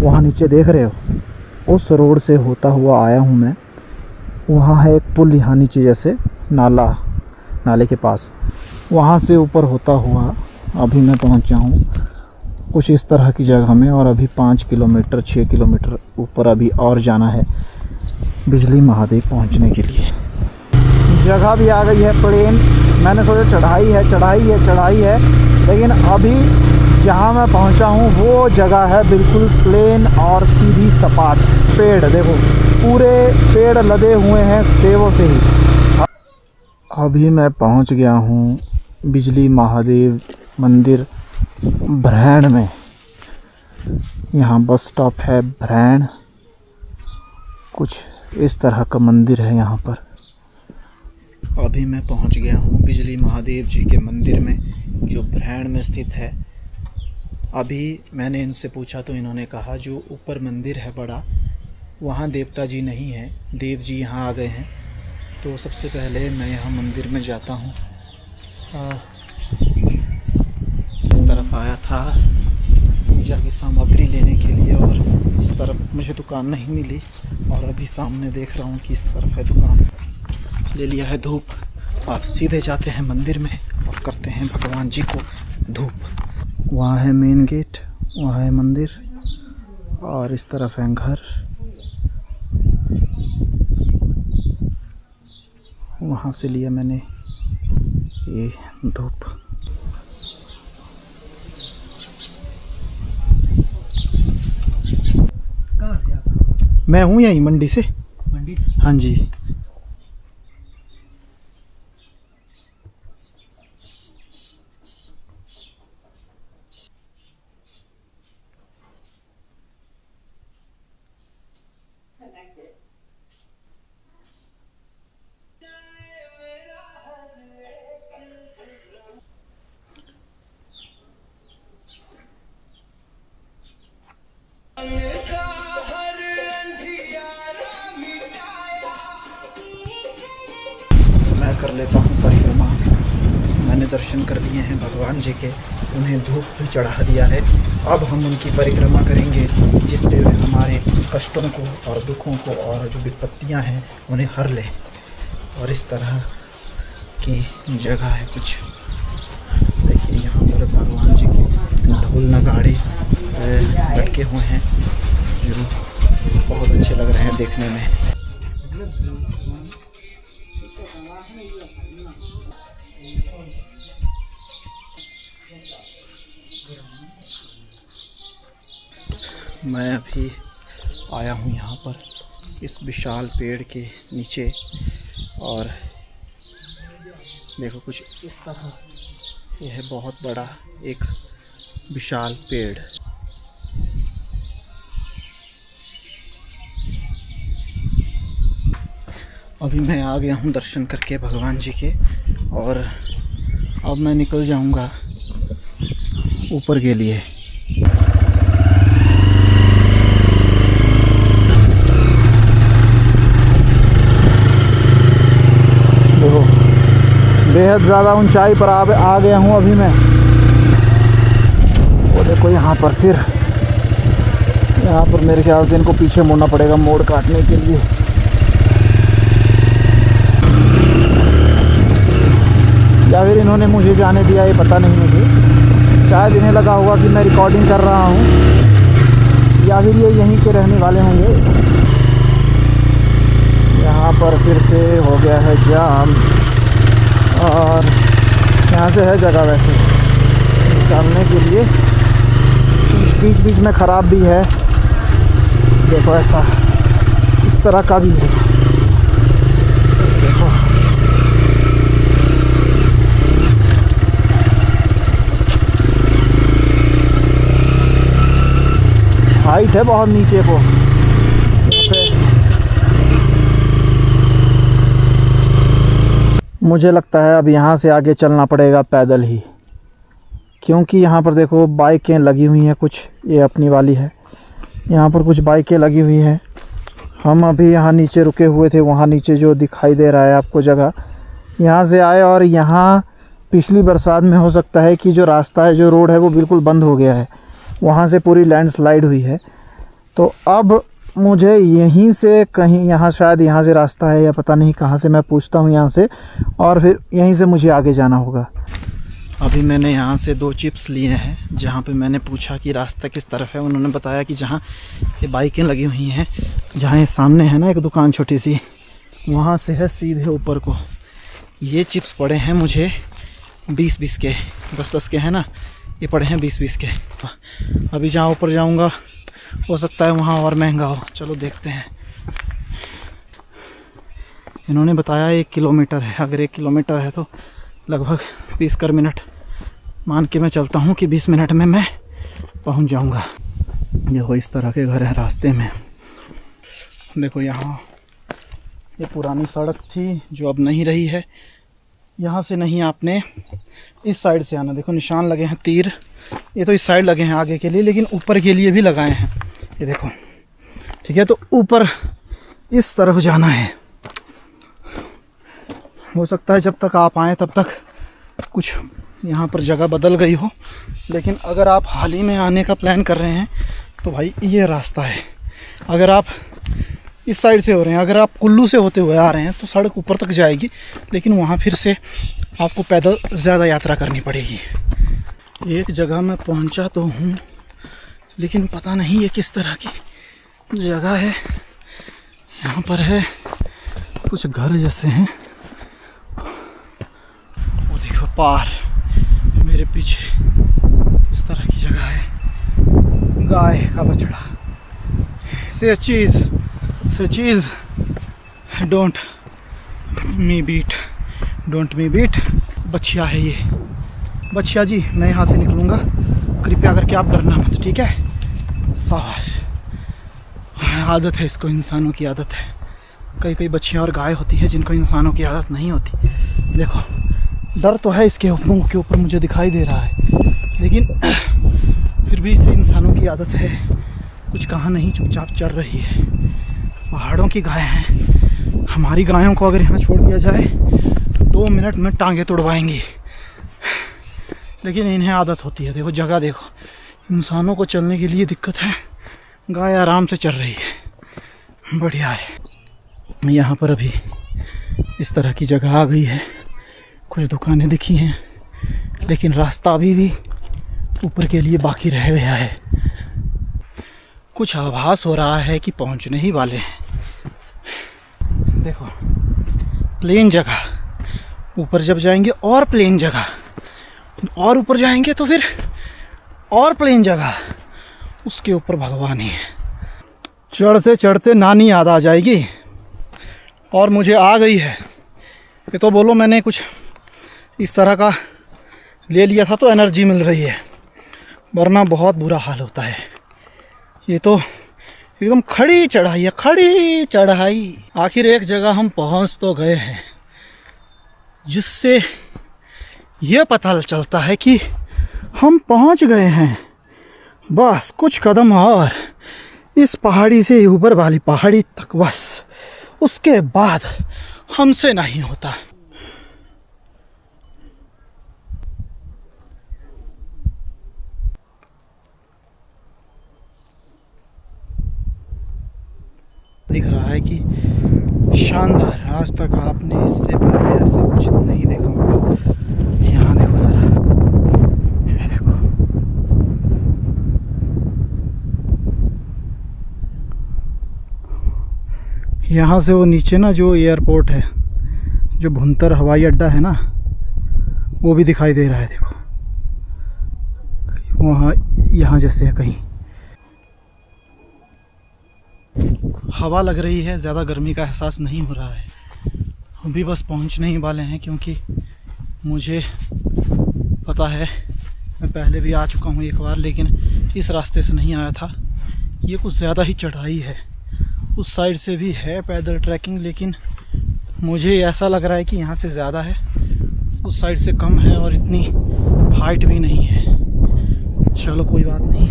वहाँ नीचे देख रहे हो, उस रोड से होता हुआ आया हूँ मैं। वहाँ है एक पुल यहाँ नीचे, जैसे नाले के पास, वहाँ से ऊपर होता हुआ अभी मैं पहुँचा हूँ कुछ इस तरह की जगह में। और अभी 5 किलोमीटर 6 किलोमीटर ऊपर अभी और जाना है बिजली महादेव पहुँचने के लिए। जगह भी आ गई है प्लेन। मैंने सोचा चढ़ाई है, लेकिन अभी जहाँ मैं पहुँचा हूँ वो जगह है बिल्कुल प्लेन और सीधी सपाट। पेड़ देखो, पूरे पेड़ लदे हुए हैं सेवों से ही। अभी मैं पहुँच गया हूँ बिजली महादेव मंदिर भ्रैण में। यहाँ बस स्टॉप है भ्रैण, कुछ इस तरह का मंदिर है यहाँ पर। अभी मैं पहुँच गया हूँ बिजली महादेव जी के मंदिर में, जो भ्रैण में स्थित है। अभी मैंने इनसे पूछा तो इन्होंने कहा जो ऊपर मंदिर है बड़ा, वहाँ देवता जी नहीं है, देव जी यहाँ आ गए हैं। तो सबसे पहले मैं यहाँ मंदिर में जाता हूँ। इस तरफ आया था पूजा की सामग्री लेने के लिए, और इस तरफ मुझे दुकान नहीं मिली, और अभी सामने देख रहा हूँ कि इस तरफ है दुकान। ले लिया है धूप। आप सीधे जाते हैं मंदिर में और करते हैं भगवान जी को धूप। वहाँ है मेन गेट, वहाँ है मंदिर, और इस तरफ है घर। वहाँ से लिया मैंने ये धूप। कहाँ से आप? मैं हूँ यहीं मंडी से। मंडी? हाँ जी। मैं कर लेता हूँ परिक्रमा। मैंने दर्शन कर लिए हैं भगवान जी के, उन्हें धूप भी चढ़ा दिया है। अब हम उनकी परिक्रमा करेंगे, जिससे वे हमारे कष्टों को और दुखों को और जो विपत्तियाँ हैं उन्हें हर लें। और इस तरह की जगह है कुछ। देखिए यहाँ पर भगवान जी के ढोल नगाड़े लटके हुए हैं, जो बहुत अच्छे लग रहे हैं देखने में। मैं अभी आया हूँ यहाँ पर इस विशाल पेड़ के नीचे, और देखो कुछ इस तरह से है बहुत बड़ा एक विशाल पेड़। अभी मैं आ गया हूँ दर्शन करके भगवान जी के, और अब मैं निकल जाऊँगा ऊपर के लिए। देखो बेहद ज़्यादा ऊंचाई पर आ गया हूँ अभी मैं। वो देखो यहाँ पर, फिर यहाँ पर मेरे ख्याल से इनको पीछे मुड़ना पड़ेगा मोड़ काटने के लिए। या फिर इन्होंने मुझे जाने दिया, ये पता नहीं मुझे। शायद इन्हें लगा होगा कि मैं रिकॉर्डिंग कर रहा हूँ, या फिर ये यहीं के रहने वाले होंगे। यहाँ पर फिर से हो गया है जाम, और यहाँ से है जगह वैसे निकालने के लिए, बीच में ख़राब भी है। देखो ऐसा इस तरह का भी है। देखो हाइट है बहुत नीचे को। मुझे लगता है अब यहाँ से आगे चलना पड़ेगा पैदल ही, क्योंकि यहाँ पर देखो बाइकें लगी हुई हैं कुछ, ये अपनी वाली है। यहाँ पर कुछ बाइकें लगी हुई हैं। हम अभी यहाँ नीचे रुके हुए थे, वहाँ नीचे जो दिखाई दे रहा है आपको जगह, यहाँ से आए, और यहाँ पिछली बरसात में हो सकता है कि जो रास्ता है, जो रोड है वो बिल्कुल बंद हो गया है। वहाँ से पूरी लैंडस्लाइड हुई है, तो अब मुझे यहीं से कहीं, यहाँ शायद यहाँ से रास्ता है या पता नहीं कहाँ से, मैं पूछता हूँ यहाँ से, और फिर यहीं से मुझे आगे जाना होगा। अभी मैंने यहाँ से 2 चिप्स लिए हैं। जहाँ पे मैंने पूछा कि रास्ता किस तरफ है, उन्होंने बताया कि जहाँ ये बाइकें लगी हुई हैं, जहाँ ये सामने है ना एक दुकान छोटी सी, वहाँ से है सीधे ऊपर को। ये चिप्स पड़े हैं मुझे 20-20 के, 10-10 के हैं ना, ये पड़े हैं 20-20 के। अभी जहाँ ऊपर जाऊँगा हो सकता है वहाँ और महंगा हो, चलो देखते हैं। इन्होंने बताया 1 किलोमीटर है, अगर 1 किलोमीटर है तो लगभग 20 कर मिनट मान के मैं चलता हूँ कि 20 मिनट में मैं पहुँच जाऊँगा। देखो इस तरह के घर हैं रास्ते में। देखो यहाँ ये पुरानी सड़क थी जो अब नहीं रही है। यहाँ से नहीं, आपने इस साइड से आना। देखो निशान लगे हैं तीर, ये तो इस साइड लगे हैं आगे के लिए, लेकिन ऊपर के लिए भी लगाए हैं, ये देखो। ठीक है, तो ऊपर इस तरफ जाना है। हो सकता है जब तक आप आएँ तब तक कुछ यहाँ पर जगह बदल गई हो, लेकिन अगर आप हाल ही में आने का प्लान कर रहे हैं तो भाई ये रास्ता है। अगर आप इस साइड से हो रहे हैं, अगर आप कुल्लू से होते हुए आ रहे हैं तो सड़क ऊपर तक जाएगी, लेकिन वहाँ फिर से आपको पैदल ज़्यादा यात्रा करनी पड़ेगी। एक जगह मैं पहुँचा तो हूँ, लेकिन पता नहीं ये किस तरह की जगह है। यहाँ पर है कुछ घर जैसे हैं, वो देखो पार मेरे पीछे इस तरह की जगह है। गाय का बछड़ा से चीज़ डोंट मी बीट। बछिया है ये। बछिया जी, मैं यहाँ से निकलूँगा, कृपया करके आप डरना मत, ठीक है? शाबाश। आदत है इसको, इंसानों की आदत है। कई बछियाँ और गाय होती है जिनको इंसानों की आदत नहीं होती। देखो डर तो है इसके मुंह के ऊपर, मुझे दिखाई दे रहा है, लेकिन फिर भी इसे इंसानों की आदत है। कुछ कहा नहीं, चुपचाप चल रही है। पहाड़ों की गाय हैं। हमारी गायों को अगर यहाँ छोड़ दिया जाए 2 मिनट में टांगे तुड़वाएंगी, लेकिन इन्हें आदत होती है। देखो जगह देखो, इंसानों को चलने के लिए दिक्कत है, गाय आराम से चल रही है, बढ़िया है। यहाँ पर अभी इस तरह की जगह आ गई है, कुछ दुकानें दिखी हैं, लेकिन रास्ता अभी भी ऊपर के लिए बाकी रह गया है। कुछ आभास हो रहा है कि पहुंचने ही वाले हैं। देखो प्लेन जगह, ऊपर जब जाएंगे और प्लेन जगह, और ऊपर जाएंगे तो फिर और प्लेन जगह, उसके ऊपर भगवान ही है। चढ़ते चढ़ते नानी याद आ जाएगी, और मुझे आ गई है। ये तो बोलो मैंने कुछ इस तरह का ले लिया था तो एनर्जी मिल रही है, वरना बहुत बुरा हाल होता है। ये तो एकदम खड़ी चढ़ाई है, खड़ी चढ़ाई। आखिर एक जगह हम पहुंच तो गए हैं, जिससे ये पता चलता है कि हम पहुंच गए हैं। बस कुछ कदम और इस पहाड़ी से ऊपर वाली पहाड़ी तक, बस उसके बाद हमसे नहीं होता। दिख रहा है कि शानदार, आज तक आपने इससे पहले ऐसा कुछ नहीं देखा होगा। यहाँ देखो जरा, ये देखो, यहाँ से वो नीचे ना जो एयरपोर्ट है, जो भुंतर हवाई अड्डा है ना, वो भी दिखाई दे रहा है। देखो वहाँ, यहाँ जैसे है कहीं हवा लग रही है, ज़्यादा गर्मी का एहसास नहीं हो रहा है। अभी बस पहुंचने ही वाले हैं, क्योंकि मुझे पता है मैं पहले भी आ चुका हूं एक बार, लेकिन इस रास्ते से नहीं आया था। ये कुछ ज़्यादा ही चढ़ाई है, उस साइड से भी है पैदल ट्रैकिंग, लेकिन मुझे ऐसा लग रहा है कि यहाँ से ज़्यादा है, उस साइड से कम है, और इतनी हाइट भी नहीं है। चलो कोई बात नहीं,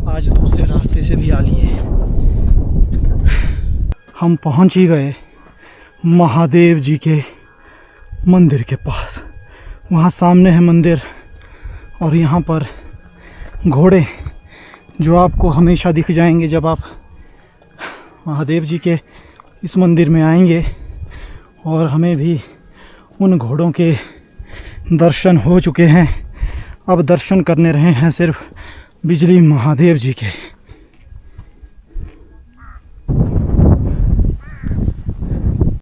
आज दूसरे रास्ते से भी आ लिए। हम पहुंच ही गए महादेव जी के मंदिर के पास। वहाँ सामने है मंदिर, और यहाँ पर घोड़े जो आपको हमेशा दिख जाएंगे जब आप महादेव जी के इस मंदिर में आएंगे। और हमें भी उन घोड़ों के दर्शन हो चुके हैं, अब दर्शन करने रहे हैं सिर्फ बिजली महादेव जी के।